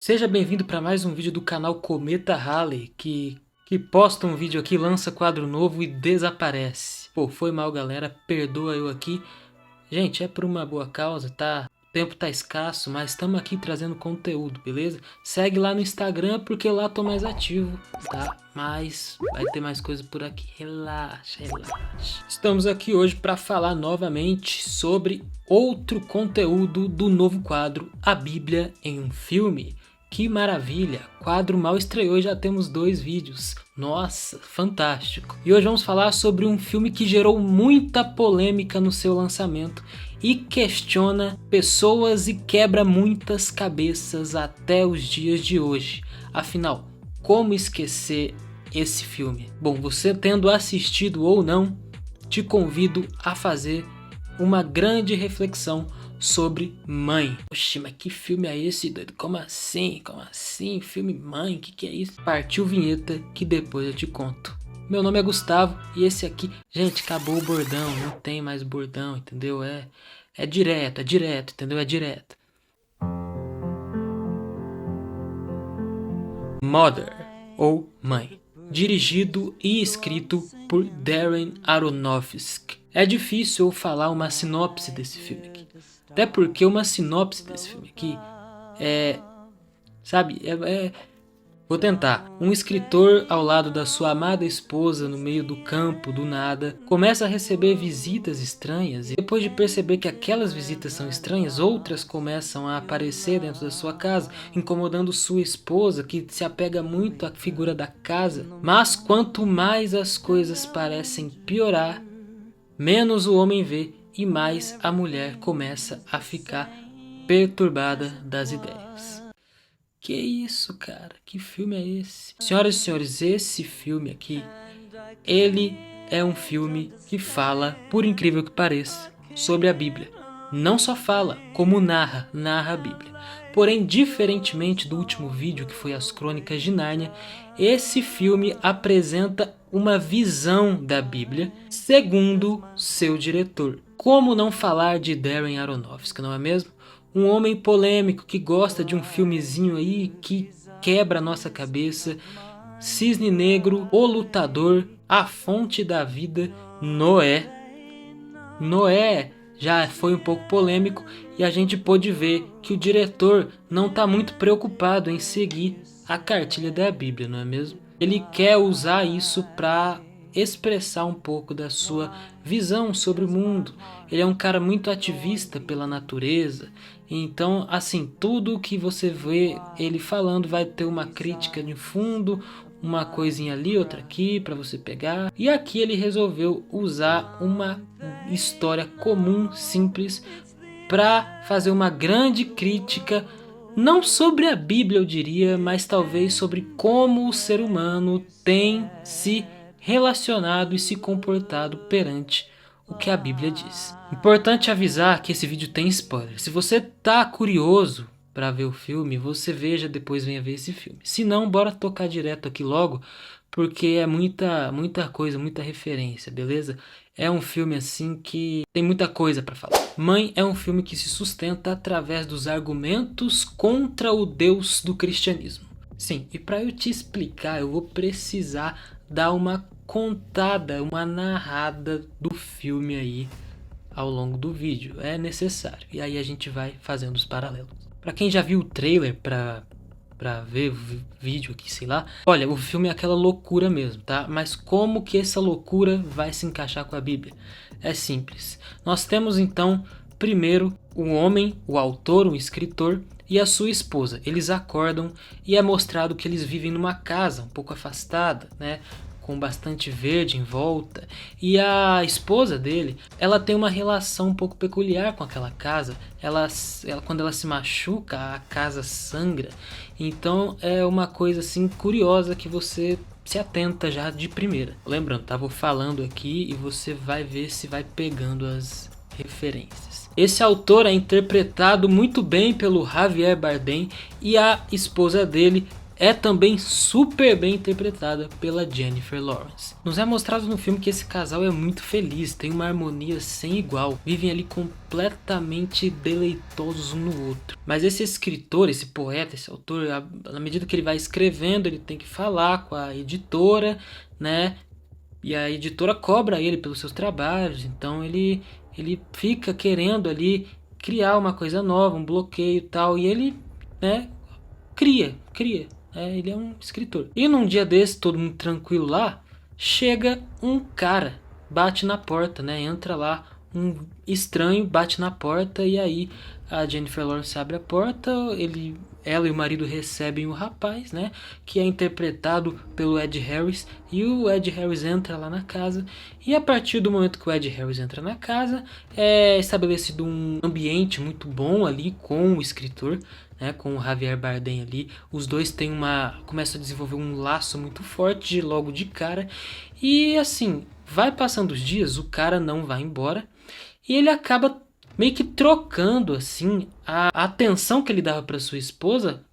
Seja bem-vindo para mais um vídeo do canal Cometa Halley, que posta um vídeo aqui, lança quadro novo e desaparece. Pô, foi mal, galera, perdoa eu aqui. Gente, é por uma boa causa, tá? O tempo tá escasso, mas estamos aqui trazendo conteúdo, beleza? Segue lá no Instagram porque lá tô mais ativo, tá? Mas vai ter mais coisa por aqui, relaxa, relaxa. Estamos aqui hoje para falar novamente sobre outro conteúdo do novo quadro A Bíblia em um Filme. Que maravilha! Quadro mal estreou e já temos 2 vídeos. Nossa, fantástico! E hoje vamos falar sobre um filme que gerou muita polêmica no seu lançamento e questiona pessoas e quebra muitas cabeças até os dias de hoje. Afinal, como esquecer esse filme? Bom, você tendo assistido ou não, te convido a fazer uma grande reflexão sobre Mãe. Oxi, mas que filme é esse, doido? Como assim? Como assim? Filme Mãe? Que é isso? Partiu vinheta que depois eu te conto. Meu nome é Gustavo e esse aqui... Gente, acabou o bordão, não tem mais bordão, entendeu? É direto, entendeu? É direto. Mother, ou Mãe. Dirigido e escrito por Darren Aronofsky. É difícil eu falar uma sinopse desse filme aqui. Até porque uma sinopse desse filme aqui Vou tentar. Um escritor ao lado da sua amada esposa no meio do campo, do nada, começa a receber visitas estranhas e depois de perceber que aquelas visitas são estranhas, outras começam a aparecer dentro da sua casa, incomodando sua esposa, que se apega muito à figura da casa. Mas quanto mais as coisas parecem piorar, menos o homem vê e mais a mulher começa a ficar perturbada das ideias. Que isso, cara? Que filme é esse? Senhoras e senhores, esse filme aqui, ele é um filme que fala, por incrível que pareça, sobre a Bíblia. Não só fala, como narra a Bíblia. Porém, diferentemente do último vídeo, que foi as Crônicas de Nárnia, esse filme apresenta uma visão da Bíblia segundo seu diretor. Como não falar de Darren Aronofsky, não é mesmo? Um homem polêmico que gosta de um filmezinho aí que quebra a nossa cabeça. Cisne Negro, O Lutador, A Fonte da Vida, Noé. Noé já foi um pouco polêmico e a gente pôde ver que o diretor não está muito preocupado em seguir a cartilha da Bíblia, não é mesmo? Ele quer usar isso para expressar um pouco da sua visão sobre o mundo. Ele é um cara muito ativista pela natureza, então assim, tudo que você vê ele falando vai ter uma crítica de fundo, uma coisinha ali, outra aqui para você pegar. E aqui ele resolveu usar uma história comum, simples, para fazer uma grande crítica, não sobre a Bíblia eu diria, mas talvez sobre como o ser humano tem se relacionado e se comportado perante o que a Bíblia diz. Importante avisar que esse vídeo tem spoiler. Se você tá curioso para ver o filme, você veja, depois venha ver esse filme. Se não, bora tocar direto aqui logo, porque é muita coisa, muita referência, beleza? É um filme assim que tem muita coisa para falar. Mãe é um filme que se sustenta através dos argumentos contra o Deus do cristianismo. Sim, e para eu te explicar, eu vou precisar dar uma contada, uma narrada do filme aí ao longo do vídeo. É necessário. E aí a gente vai fazendo os paralelos. Para quem já viu o trailer pra ver o vídeo aqui, sei lá. Olha, o filme é aquela loucura mesmo, tá? Mas como que essa loucura vai se encaixar com a Bíblia? É simples. Nós temos então, primeiro, um homem, o autor, o escritor, e a sua esposa. Eles acordam e é mostrado que eles vivem numa casa um pouco afastada, né? Com bastante verde em volta, e a esposa dele, ela tem uma relação um pouco peculiar com aquela casa. Ela quando ela se machuca, a casa sangra. Então é uma coisa assim curiosa que você se atenta já de primeira. Lembrando, tava falando aqui e você vai ver se vai pegando as referências. Esse autor é interpretado muito bem pelo Javier Bardem e a esposa dele é também super bem interpretada pela Jennifer Lawrence. Nos é mostrado no filme que esse casal é muito feliz, tem uma harmonia sem igual, vivem ali completamente deleitosos um no outro. Mas esse escritor, esse poeta, esse autor, na medida que ele vai escrevendo, ele tem que falar com a editora, né? E a editora cobra ele pelos seus trabalhos, então ele fica querendo ali criar uma coisa nova, um bloqueio e tal, e ele, né, cria. Ele é um escritor. E num dia desse, todo mundo tranquilo lá, chega um cara, bate na porta, né? Entra lá um estranho, bate na porta e aí a Jennifer Lawrence abre a porta, ela e o marido recebem o rapaz, né? Que é interpretado pelo Ed Harris, e o Ed Harris entra lá na casa, e a partir do momento que o Ed Harris entra na casa, é estabelecido um ambiente muito bom ali com o escritor, né, com o Javier Bardem ali. Os dois começam a desenvolver um laço muito forte logo de cara. E assim, vai passando os dias, o cara não vai embora. E ele acaba meio que trocando assim a atenção que ele dava para sua esposa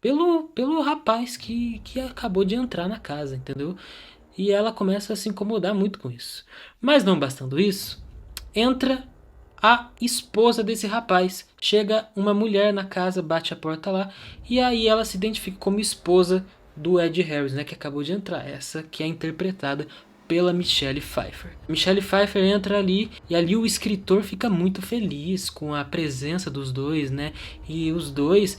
pelo rapaz que acabou de entrar na casa, entendeu? E ela começa a se incomodar muito com isso. Mas não bastando isso, entra a esposa desse rapaz. Chega uma mulher na casa, bate a porta lá, e aí ela se identifica como esposa do Ed Harris, né, que acabou de entrar. Essa que é interpretada pela Michelle Pfeiffer. Michelle Pfeiffer entra ali, e ali o escritor fica muito feliz com a presença dos dois, né? E os dois,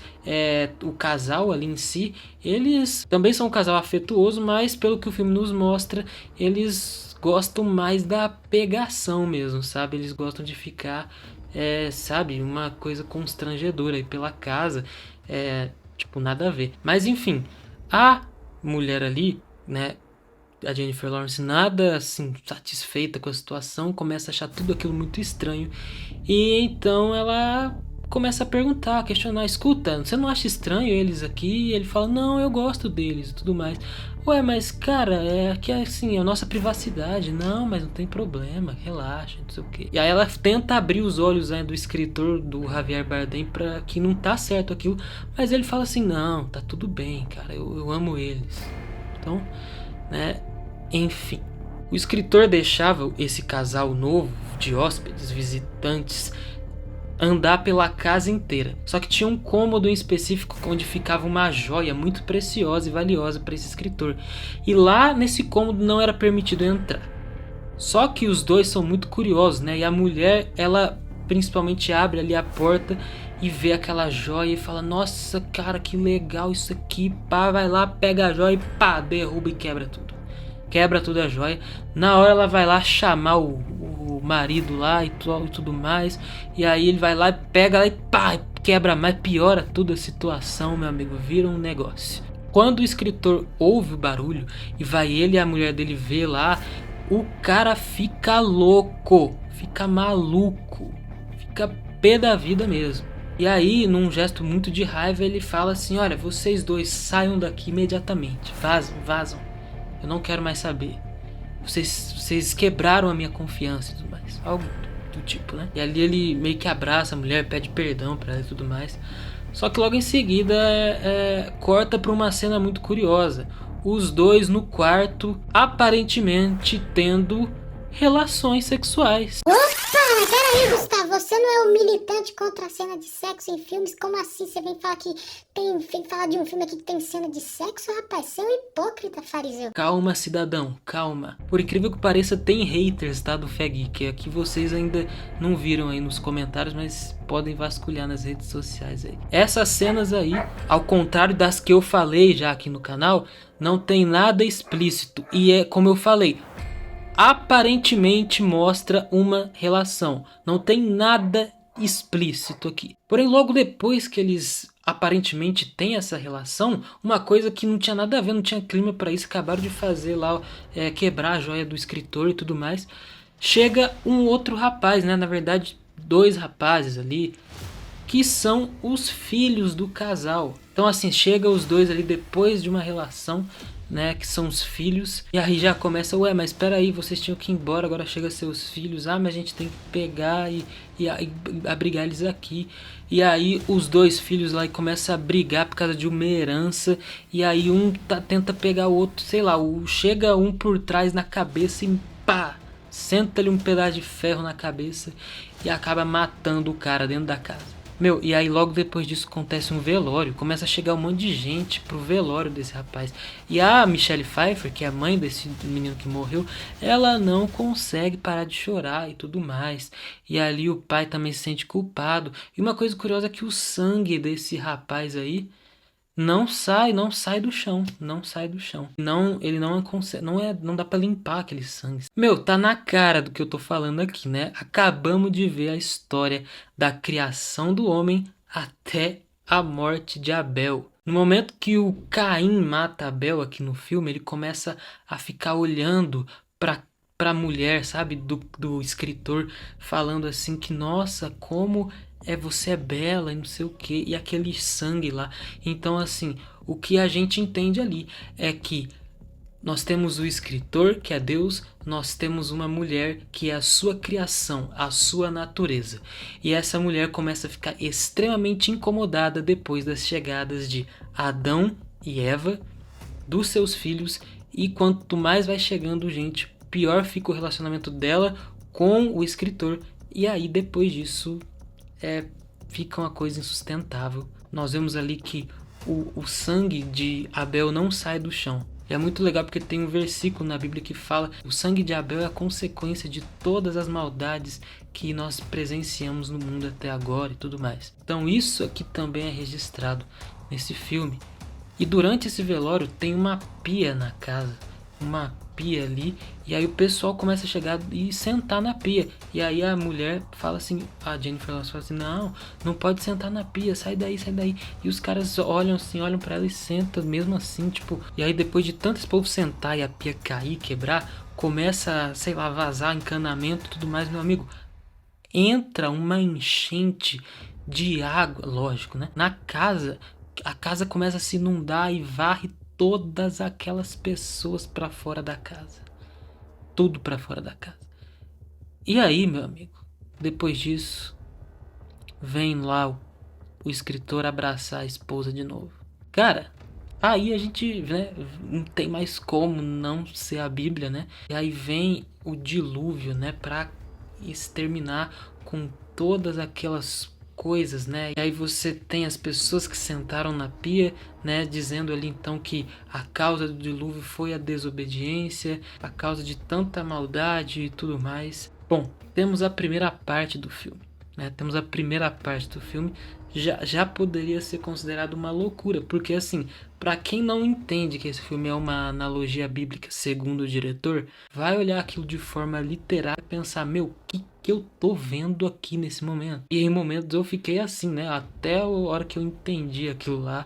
o casal ali em si, eles também são um casal afetuoso, mas pelo que o filme nos mostra, eles gostam mais da pegação mesmo, sabe? Eles gostam de ficar, sabe, uma coisa constrangedora aí pela casa, tipo, nada a ver. Mas enfim, a mulher ali, né, a Jennifer Lawrence, nada assim satisfeita com a situação, começa a achar tudo aquilo muito estranho, e então ela começa a perguntar, a questionar: escuta, você não acha estranho eles aqui? E ele fala: não, eu gosto deles e tudo mais. Ué, mas cara, aqui é assim, é a nossa privacidade. Não, mas não tem problema, relaxa, não sei o que. E aí ela tenta abrir os olhos, né, do escritor, do Javier Bardem, pra que não tá certo aquilo, mas ele fala assim: não, tá tudo bem, cara, eu amo eles. Então, né, enfim. O escritor deixava esse casal novo de hóspedes, visitantes, andar pela casa inteira. Só que tinha um cômodo em específico onde ficava uma joia muito preciosa e valiosa para esse escritor. E lá nesse cômodo não era permitido entrar. Só que os dois são muito curiosos, né? E a mulher, ela principalmente abre ali a porta e vê aquela joia e fala: nossa, cara, que legal isso aqui. Pá, vai lá, pega a joia e pá, derruba e quebra tudo. Quebra toda a joia. Na hora ela vai lá chamar o marido lá e tudo mais. E aí ele vai lá e pega lá e pá, quebra mais, piora toda a situação, meu amigo. Vira um negócio. Quando o escritor ouve o barulho e vai ele e a mulher dele ver lá, o cara fica louco, fica maluco, fica pé da vida mesmo. E aí, num gesto muito de raiva, ele fala assim: olha, vocês dois saiam daqui imediatamente. Vazam. Eu não quero mais saber. Vocês quebraram a minha confiança e tudo mais. Algo do tipo, né? E ali ele meio que abraça a mulher, pede perdão pra ela e tudo mais. Só que logo em seguida corta pra uma cena muito curiosa. Os dois no quarto, aparentemente tendo relações sexuais. Opa, peraí, Gustavo, você não é um militante contra a cena de sexo em filmes? Como assim? Você vem falar de um filme aqui que tem cena de sexo? Rapaz, você é um hipócrita, fariseu. Calma, cidadão, calma. Por incrível que pareça, tem haters, tá, do Feg, que aqui vocês ainda não viram aí nos comentários, mas podem vasculhar nas redes sociais aí. Essas cenas aí, ao contrário das que eu falei já aqui no canal, não tem nada explícito. E é como eu falei, aparentemente mostra uma relação. Não tem nada explícito aqui. Porém, logo depois que eles aparentemente têm essa relação, uma coisa que não tinha nada a ver, não tinha clima para isso, acabaram de fazer lá, quebrar a joia do escritor e tudo mais. Chega um outro rapaz, né? Na verdade, dois rapazes ali, que são os filhos do casal. Então assim, chega os dois ali depois de uma relação, né, que são os filhos. E aí já começa, ué, mas espera aí, vocês tinham que ir embora, agora chega seus filhos. Ah, mas a gente tem que pegar e abrigar eles aqui. E aí os dois filhos lá começam a brigar por causa de uma herança. E aí um tenta pegar o outro, sei lá, chega um por trás na cabeça e pá, senta-lhe um pedaço de ferro na cabeça e acaba matando o cara dentro da casa. Meu, e aí logo depois disso acontece um velório, começa a chegar um monte de gente pro velório desse rapaz. E a Michelle Pfeiffer, que é a mãe desse menino que morreu, ela não consegue parar de chorar e tudo mais. E ali o pai também se sente culpado. E uma coisa curiosa é que o sangue desse rapaz aí não sai do chão, não sai do chão. Não, ele não consegue, não dá pra limpar aquele sangue. Meu, tá na cara do que eu tô falando aqui, né? Acabamos de ver a história da criação do homem até a morte de Abel. No momento que o Caim mata Abel aqui no filme, ele começa a ficar olhando pra mulher, sabe? Do escritor, falando assim que, nossa, como você é bela e não sei o que, e aquele sangue lá. Então, assim, o que a gente entende ali é que nós temos o escritor, que é Deus, nós temos uma mulher que é a sua criação, a sua natureza. E essa mulher começa a ficar extremamente incomodada depois das chegadas de Adão e Eva, dos seus filhos, e quanto mais vai chegando gente, pior fica o relacionamento dela com o escritor. E aí, depois disso, fica uma coisa insustentável. Nós vemos ali que o sangue de Abel não sai do chão. E é muito legal porque tem um versículo na Bíblia que fala: o sangue de Abel é a consequência de todas as maldades que nós presenciamos no mundo até agora e tudo mais. Então isso aqui também é registrado nesse filme. E durante esse velório tem uma pia na casa, uma pia ali, e aí o pessoal começa a chegar e sentar na pia. E aí a mulher fala assim, a Jennifer ela fala assim, não pode sentar na pia, sai daí. E os caras olham assim, olham pra ela e sentam mesmo assim, tipo. E aí depois de tanto esse povo sentar e a pia cair, quebrar, começa, sei lá, vazar encanamento e tudo mais, meu amigo. Entra uma enchente de água, lógico, né? Na casa, a casa começa a se inundar e varre todas aquelas pessoas para fora da casa. Tudo para fora da casa. E aí, meu amigo, depois disso, vem lá o escritor abraçar a esposa de novo. Cara, aí a gente, né, não tem mais como não ser a Bíblia, né? E aí vem o dilúvio, né, para exterminar com todas aquelas coisas, né? E aí você tem as pessoas que sentaram na pia, né, dizendo ali então que a causa do dilúvio foi a desobediência, a causa de tanta maldade e tudo mais. Bom, temos a primeira parte do filme, né? Temos a primeira parte do filme. Já poderia ser considerado uma loucura, porque assim, para quem não entende que esse filme é uma analogia bíblica, segundo o diretor, vai olhar aquilo de forma literal e pensar, meu, o que eu tô vendo aqui nesse momento? E em momentos eu fiquei assim, né, até a hora que eu entendi aquilo lá,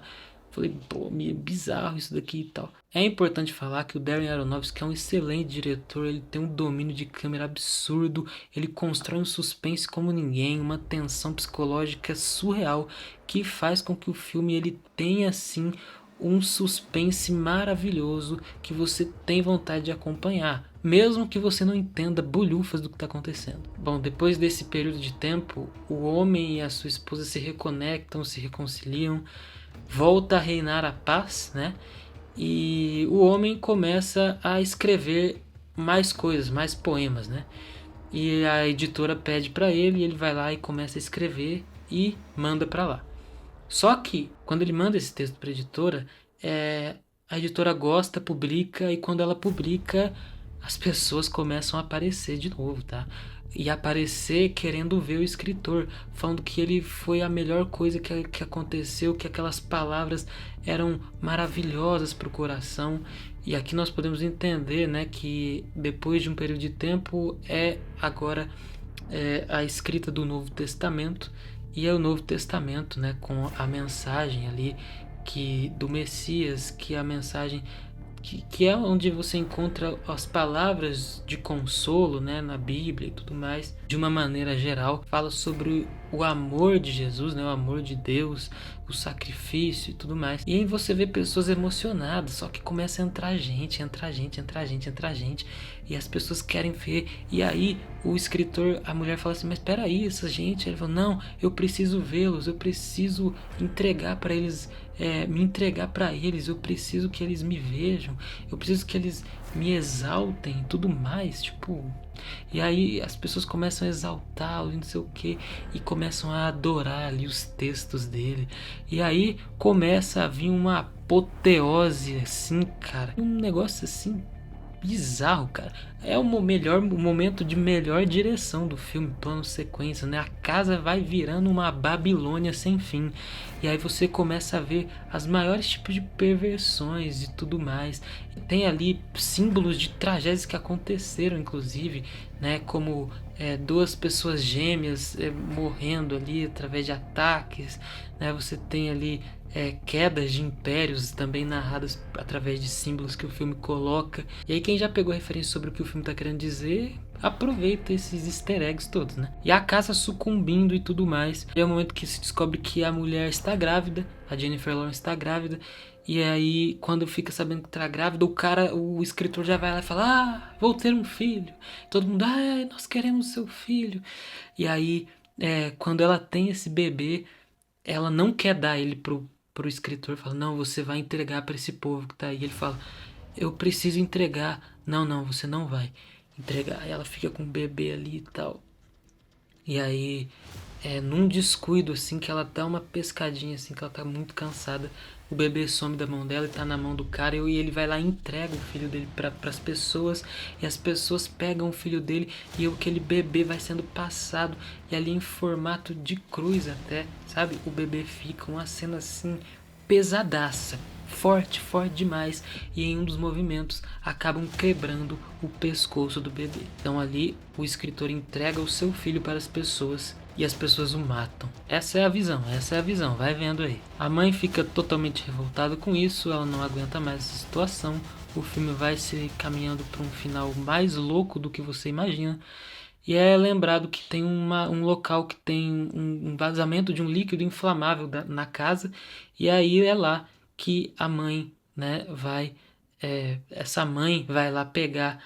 falei, pô, meio bizarro isso daqui e tal. É importante falar que o Darren Aronofsky é um excelente diretor, ele tem um domínio de câmera absurdo, ele constrói um suspense como ninguém, uma tensão psicológica surreal, que faz com que o filme ele tenha assim um suspense maravilhoso que você tem vontade de acompanhar, mesmo que você não entenda bolhufas do que está acontecendo. Bom, depois desse período de tempo, o homem e a sua esposa se reconectam, se reconciliam, volta a reinar a paz, né? E o homem começa a escrever mais coisas, mais poemas, né? E a editora pede para ele, e ele vai lá e começa a escrever e manda para lá. Só que quando ele manda esse texto para a editora, a editora gosta, publica, e quando ela publica, as pessoas começam a aparecer de novo, tá? E aparecer querendo ver o escritor, falando que ele foi a melhor coisa que aconteceu, que aquelas palavras eram maravilhosas para o coração. E aqui nós podemos entender, né, que depois de um período de tempo agora a escrita do Novo Testamento, e é o Novo Testamento, né, com a mensagem ali do Messias, que é a mensagem que é onde você encontra as palavras de consolo, né, na Bíblia e tudo mais. De uma maneira geral, fala sobre o amor de Jesus, né? O amor de Deus, o sacrifício e tudo mais. E aí você vê pessoas emocionadas, só que começa a entrar gente, e as pessoas querem ver. E aí o escritor, a mulher fala assim, mas espera aí, essa gente, ele falou, não, eu preciso vê-los, eu preciso entregar para eles, me entregar para eles, eu preciso que eles me vejam, eu preciso que eles me exaltem e tudo mais, tipo. E aí as pessoas começam a exaltá-lo e não sei o que, e começam a adorar ali os textos dele. E aí começa a vir uma apoteose assim, cara, um negócio assim bizarro, cara. É o momento de melhor direção do filme, plano sequência, né? A casa vai virando uma Babilônia sem fim. E aí você começa a ver as maiores tipos de perversões e tudo mais. Tem ali símbolos de tragédias que aconteceram, inclusive, né? Como duas pessoas gêmeas morrendo ali através de ataques, né? Você tem ali quedas de impérios também narradas através de símbolos que o filme coloca. E aí quem já pegou referência sobre o que o filme está querendo dizer, aproveita esses easter eggs todos, né? E a casa sucumbindo e tudo mais. É o momento que se descobre que a mulher está grávida, a Jennifer Lawrence está grávida. E aí, quando fica sabendo que tá grávida, o escritor já vai lá e fala, vou ter um filho. Todo mundo, nós queremos seu filho. E aí, quando ela tem esse bebê, ela não quer dar ele pro escritor, fala, não, você vai entregar para esse povo que tá aí. Ele fala, eu preciso entregar. Não, você não vai entregar. Aí ela fica com o bebê ali e tal. E aí, num descuido, assim, que ela dá uma pescadinha, assim, que ela tá muito cansada, o bebê some da mão dela e tá na mão do cara, e ele vai lá e entrega o filho dele pras pessoas, e as pessoas pegam o filho dele, e aquele bebê vai sendo passado, e ali em formato de cruz até, sabe? O bebê fica uma cena, assim, pesadaça. Forte demais, e em um dos movimentos acabam quebrando o pescoço do bebê. Então ali o escritor entrega o seu filho para as pessoas e as pessoas o matam. Essa é a visão, vai vendo aí. A mãe fica totalmente revoltada com isso, ela não aguenta mais essa situação. O filme vai se caminhando para um final mais louco do que você imagina. E é lembrado que tem um local que tem um vazamento de um líquido inflamável na casa, e aí é lá que a mãe, né, essa mãe vai lá pegar,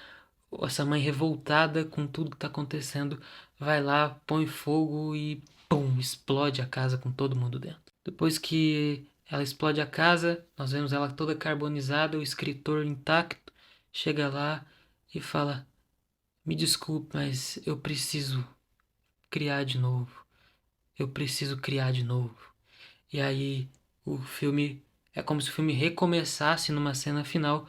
essa mãe revoltada com tudo que está acontecendo, vai lá, põe fogo e pum, explode a casa com todo mundo dentro. Depois que ela explode a casa, nós vemos ela toda carbonizada, o escritor intacto chega lá e fala, me desculpe, mas eu preciso criar de novo. E aí o filme é como se o filme recomeçasse numa cena final,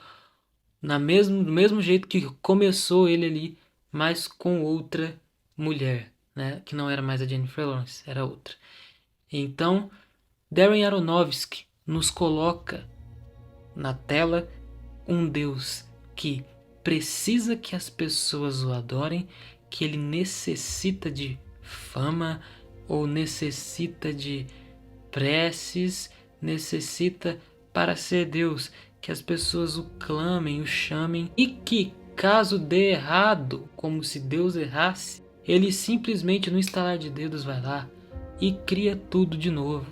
do mesmo jeito que começou ele ali, mas com outra mulher, né? Que não era mais a Jennifer Lawrence, era outra. Então, Darren Aronofsky nos coloca na tela um Deus que precisa que as pessoas o adorem, que ele necessita de fama ou necessita de preces, necessita para ser Deus que as pessoas o clamem, o chamem, e que caso dê errado, como se Deus errasse, ele simplesmente no estalar de dedos vai lá e cria tudo de novo,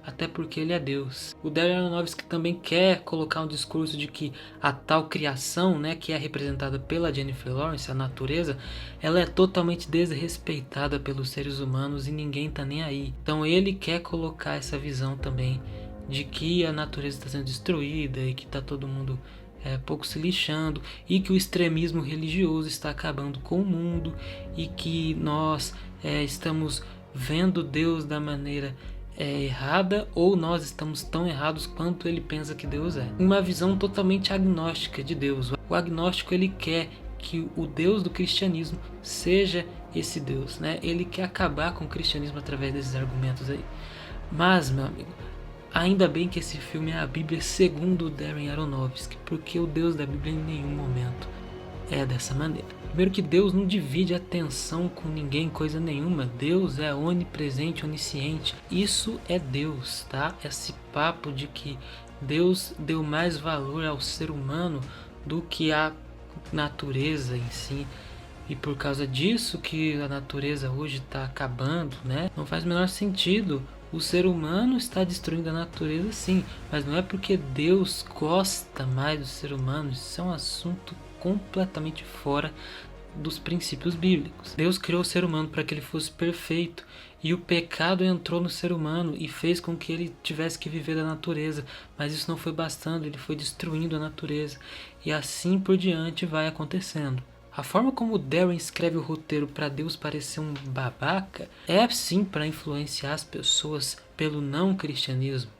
até porque ele é Deus. O Darren Aronofsky também quer colocar um discurso de que a tal criação, né, que é representada pela Jennifer Lawrence, a natureza, ela é totalmente desrespeitada pelos seres humanos e ninguém tá nem aí. Então ele quer colocar essa visão também de que a natureza está sendo destruída e que tá todo mundo pouco se lixando, e que o extremismo religioso está acabando com o mundo, e que nós estamos vendo Deus da maneira errada, ou nós estamos tão errados quanto ele pensa que Deus é. Uma visão totalmente agnóstica de Deus. O agnóstico, ele quer que o Deus do cristianismo seja esse Deus, né? Ele quer acabar com o cristianismo através desses argumentos aí. Mas, meu amigo, ainda bem que esse filme é a Bíblia segundo Darren Aronofsky, porque o Deus da Bíblia em nenhum momento é dessa maneira. Primeiro que Deus não divide atenção com ninguém, coisa nenhuma. Deus é onipresente, onisciente. Isso é Deus, tá? Esse papo de que Deus deu mais valor ao ser humano do que à natureza em si e por causa disso que a natureza hoje está acabando, né? Não faz o menor sentido. O ser humano está destruindo a natureza, sim, mas não é porque Deus gosta mais do ser humano. Isso é um assunto completamente fora dos princípios bíblicos. Deus criou o ser humano para que ele fosse perfeito, e o pecado entrou no ser humano e fez com que ele tivesse que viver da natureza, mas isso não foi bastando, ele foi destruindo a natureza, e assim por diante vai acontecendo. A forma como o Darren escreve o roteiro para Deus parecer um babaca é sim para influenciar as pessoas pelo não cristianismo,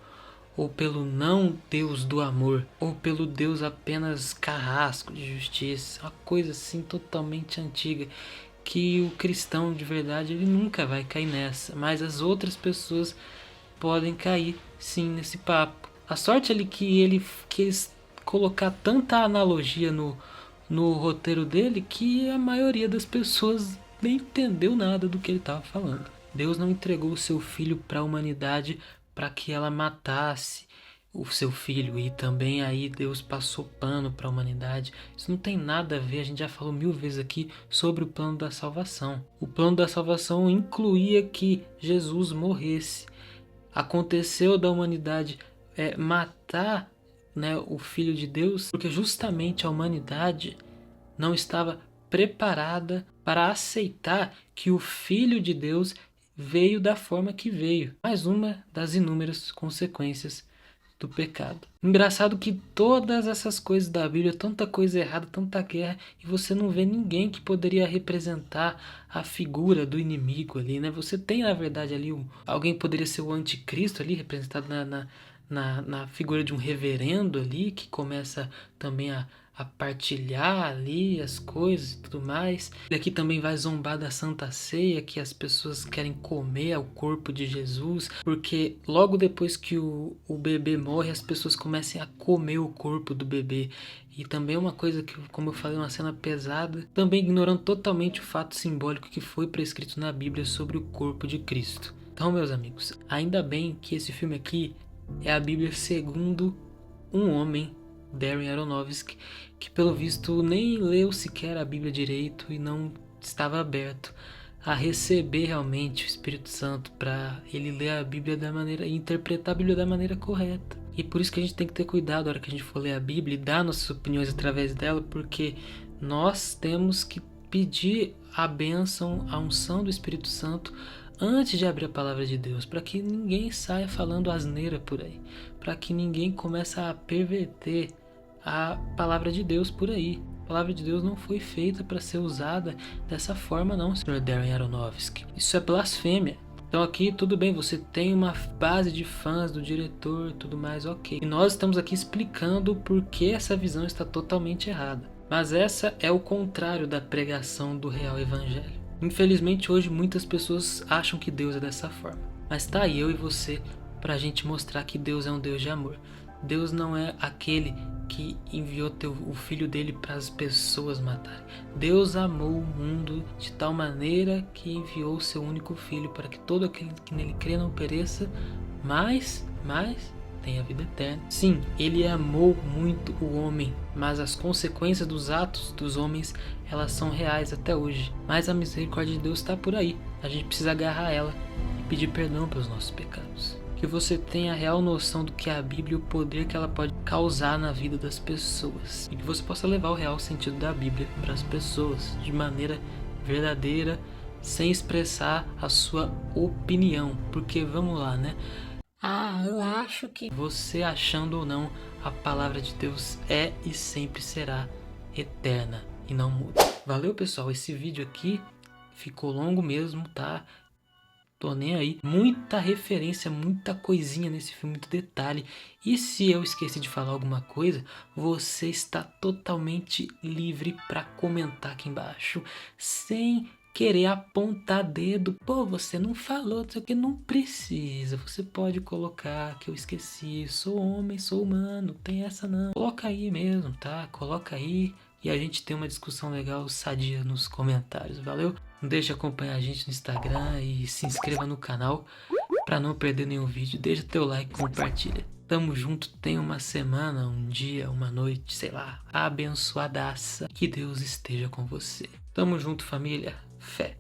ou pelo não Deus do amor, ou pelo Deus apenas carrasco de justiça, uma coisa assim totalmente antiga, que o cristão de verdade ele nunca vai cair nessa, mas as outras pessoas podem cair sim nesse papo. A sorte é que ele quis colocar tanta analogia no roteiro dele que a maioria das pessoas nem entendeu nada do que ele estava falando. Deus não entregou o seu filho para a humanidade para que ela matasse o seu filho, e também aí Deus passou pano para a humanidade. Isso não tem nada a ver, a gente já falou 1000 vezes aqui sobre o plano da salvação. O plano da salvação incluía que Jesus morresse. Aconteceu da humanidade matar, né, o Filho de Deus, porque justamente a humanidade não estava preparada para aceitar que o Filho de Deus veio da forma que veio. Mais uma das inúmeras consequências do pecado. Engraçado que todas essas coisas da Bíblia, tanta coisa errada, tanta guerra, e você não vê ninguém que poderia representar a figura do inimigo ali, né? Você tem, na verdade, ali alguém poderia ser o anticristo ali, representado na figura de um reverendo ali, que começa também a partilhar ali as coisas e tudo mais. E aqui também vai zombar da Santa Ceia, que as pessoas querem comer o corpo de Jesus, porque logo depois que o bebê morre, as pessoas começam a comer o corpo do bebê. E também uma coisa que, como eu falei, uma cena pesada, também ignorando totalmente o fato simbólico que foi prescrito na Bíblia sobre o corpo de Cristo. Então, meus amigos, ainda bem que esse filme aqui é a Bíblia segundo um homem, Darren Aronofsky, que pelo visto nem leu sequer a Bíblia direito e não estava aberto a receber realmente o Espírito Santo para ele ler a Bíblia da maneira e interpretar a Bíblia da maneira correta. E por isso que a gente tem que ter cuidado na hora que a gente for ler a Bíblia e dar nossas opiniões através dela, porque nós temos que pedir a bênção, a unção do Espírito Santo antes de abrir a palavra de Deus, para que ninguém saia falando asneira por aí, para que ninguém comece a perverter a palavra de Deus por aí. A palavra de Deus não foi feita para ser usada dessa forma não, Sr. Darren Aronofsky. Isso é blasfêmia. Então aqui tudo bem, você tem uma base de fãs do diretor e tudo mais, ok. E nós estamos aqui explicando por que essa visão está totalmente errada. Mas essa é o contrário da pregação do real evangelho. Infelizmente hoje muitas pessoas acham que Deus é dessa forma. Mas tá aí eu e você para a gente mostrar que Deus é um Deus de amor. Deus não é aquele que enviou o filho dele para as pessoas matarem. Deus amou o mundo de tal maneira que enviou o seu único filho para que todo aquele que nele crê não pereça, mas tenha vida eterna. Sim, ele amou muito o homem, mas as consequências dos atos dos homens, elas são reais até hoje. Mas a misericórdia de Deus está por aí. A gente precisa agarrar ela e pedir perdão pelos nossos pecados. Que você tenha a real noção do que é a Bíblia e o poder que ela pode causar na vida das pessoas. E que você possa levar o real sentido da Bíblia para as pessoas de maneira verdadeira, sem expressar a sua opinião. Porque vamos lá, né? Eu acho que... Você achando ou não, a palavra de Deus é e sempre será eterna e não muda. Valeu, pessoal. Esse vídeo aqui ficou longo mesmo, tá? Tô nem aí. Muita referência, muita coisinha nesse filme, muito detalhe. E se eu esqueci de falar alguma coisa, você está totalmente livre para comentar aqui embaixo, sem querer apontar dedo. Pô, você não falou, não sei o que, não precisa. Você pode colocar que eu esqueci, sou homem, sou humano, não tem essa não. Coloca aí mesmo, tá? Coloca aí e a gente tem uma discussão legal, sadia nos comentários, valeu? Não deixe de acompanhar a gente no Instagram e se inscreva no canal para não perder nenhum vídeo. Deixa teu like, compartilha. Tamo junto, tenha uma semana, um dia, uma noite, sei lá, abençoadaça. Que Deus esteja com você. Tamo junto, família. Fé.